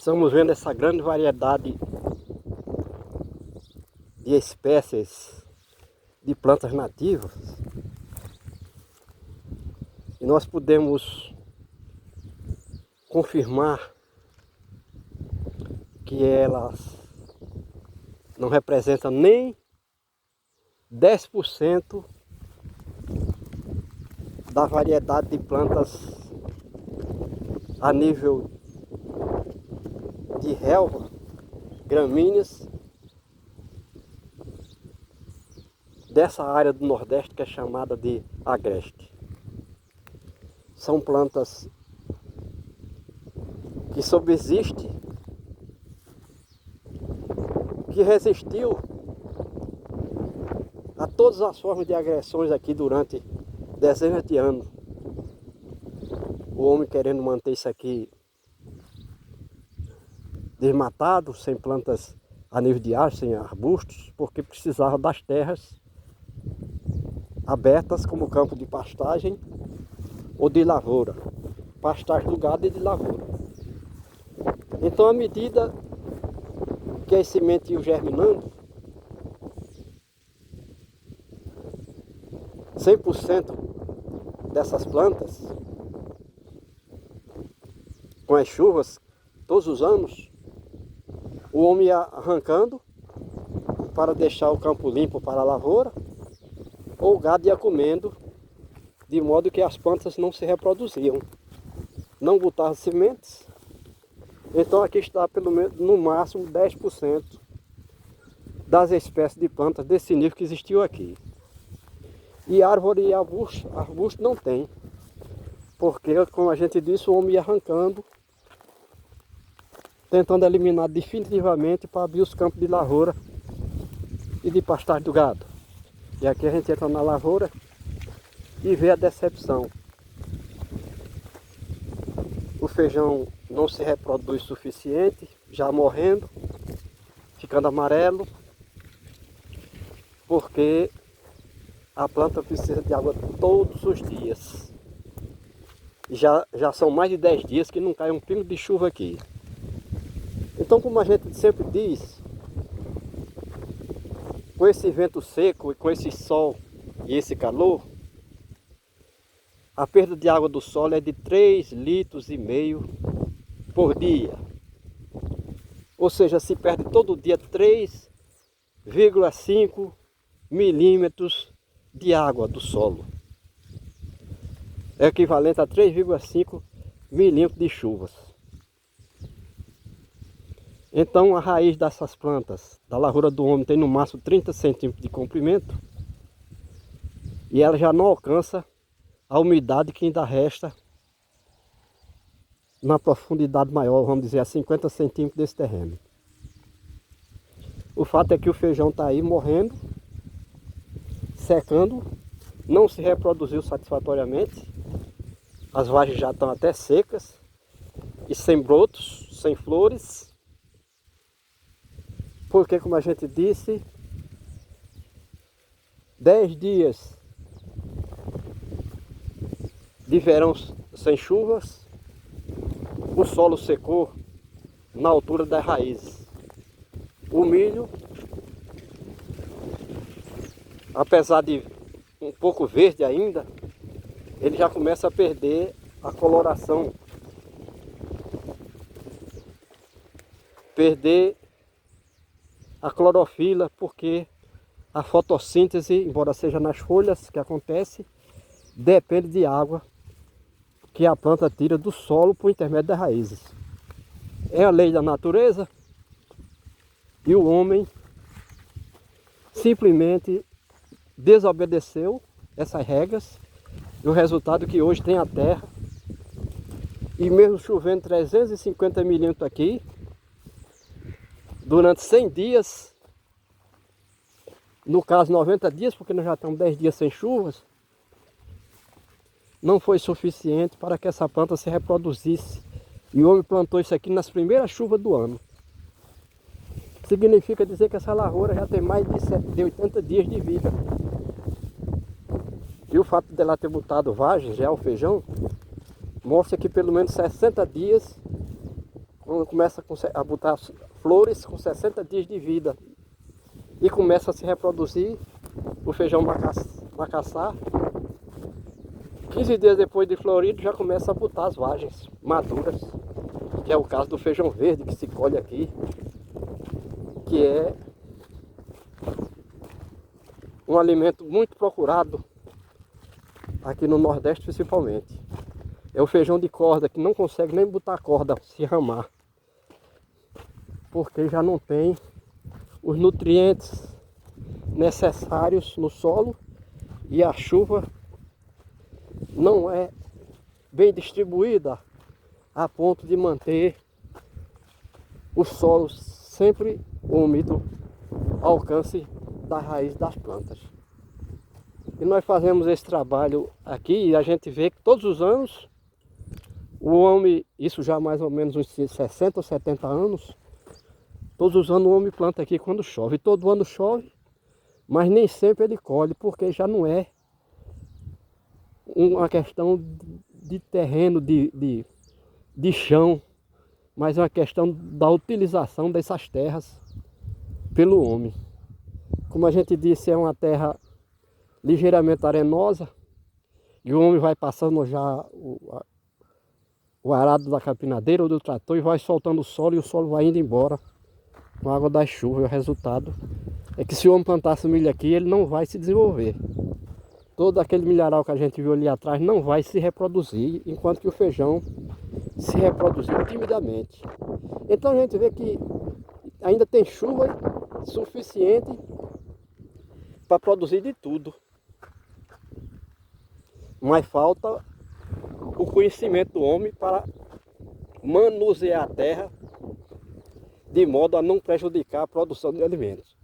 estamos vendo essa grande variedade de espécies de plantas nativas e nós podemos confirmar que elas não representam nem 10% da variedade de plantas a nível de relva, gramíneas, dessa área do Nordeste que é chamada de agreste. São plantas que subsistem, que resistiu a todas as formas de agressões aqui durante dezenas de anos. O homem querendo manter isso aqui desmatado, sem plantas a nível de árvores, sem arbustos, porque precisava das terras abertas como campo de pastagem ou de lavoura, pastagem do gado e de lavoura. Então, à medida que as sementes iam germinando, 100% dessas plantas, com as chuvas, todos os anos, o homem ia arrancando para deixar o campo limpo para a lavoura, ou o gado ia comendo, de modo que as plantas não se reproduziam, não botavam sementes. Então aqui está pelo menos no máximo 10% das espécies de plantas desse nível que existiu aqui. E árvore e arbusto não tem, porque, como a gente disse, o homem ia arrancando, tentando eliminar definitivamente para abrir os campos de lavoura e de pastagem do gado. E aqui a gente entra na lavoura e vê a decepção. O feijão não se reproduz o suficiente, já morrendo, ficando amarelo, porque a planta precisa de água todos os dias. E já são mais de 10 dias que não cai um pingo de chuva aqui. Então, como a gente sempre diz, com esse vento seco e com esse sol e esse calor, a perda de água do solo é de 3,5 litros por dia. Ou seja, se perde todo dia 3,5 milímetros de água do solo. É equivalente a 3,5 milímetros de chuvas. Então a raiz dessas plantas, da lavoura do homem, tem no máximo 30 centímetros de comprimento e ela já não alcança a umidade que ainda resta na profundidade maior, vamos dizer, a 50 centímetros desse terreno. O fato é que o feijão está aí morrendo, secando, não se reproduziu satisfatoriamente, as vagens já estão até secas e sem brotos, sem flores, porque, como a gente disse, 10 dias de verão sem chuvas, o solo secou na altura das raízes. O milho, apesar de um pouco verde ainda, ele já começa a perder a coloração, perder a clorofila, porque a fotossíntese, embora seja nas folhas que acontece, depende de água que a planta tira do solo por intermédio das raízes. É a lei da natureza e o homem simplesmente desobedeceu essas regras e o resultado é que hoje tem a terra e mesmo chovendo 350 milímetros aqui, durante 100 dias, no caso 90 dias, porque nós já estamos 10 dias sem chuvas, não foi suficiente para que essa planta se reproduzisse. E o homem plantou isso aqui nas primeiras chuvas do ano. Significa dizer que essa lavoura já tem mais de 80 dias de vida. E o fato dela ter botado vagem, já o feijão, mostra que pelo menos 60 dias quando começa a botar flores com 60 dias de vida e começa a se reproduzir, o feijão macaçá, 15 dias depois de florido já começa a botar as vagens maduras, que é o caso do feijão verde que se colhe aqui, que é um alimento muito procurado aqui no Nordeste principalmente. É o feijão de corda, que não consegue nem botar a corda, se ramar, porque já não tem os nutrientes necessários no solo e a chuva não é bem distribuída a ponto de manter o solo sempre úmido ao alcance da raiz das plantas. E nós fazemos esse trabalho aqui e a gente vê que todos os anos o homem, isso já há mais ou menos uns 60 ou 70 anos, todos os anos o homem planta aqui quando chove. Todo ano chove, mas nem sempre ele colhe, porque já não é uma questão de terreno, de chão, mas é uma questão da utilização dessas terras pelo homem. Como a gente disse, é uma terra ligeiramente arenosa e o homem vai passando já o arado da capinadeira ou do trator e vai soltando o solo e o solo vai indo embora com a água das chuvas. O resultado é que se o homem plantasse milho aqui, ele não vai se desenvolver. Todo aquele milharal que a gente viu ali atrás não vai se reproduzir, enquanto que o feijão se reproduziu timidamente. Então a gente vê que ainda tem chuva suficiente para produzir de tudo. Mas falta o conhecimento do homem para manusear a terra de modo a não prejudicar a produção de alimentos.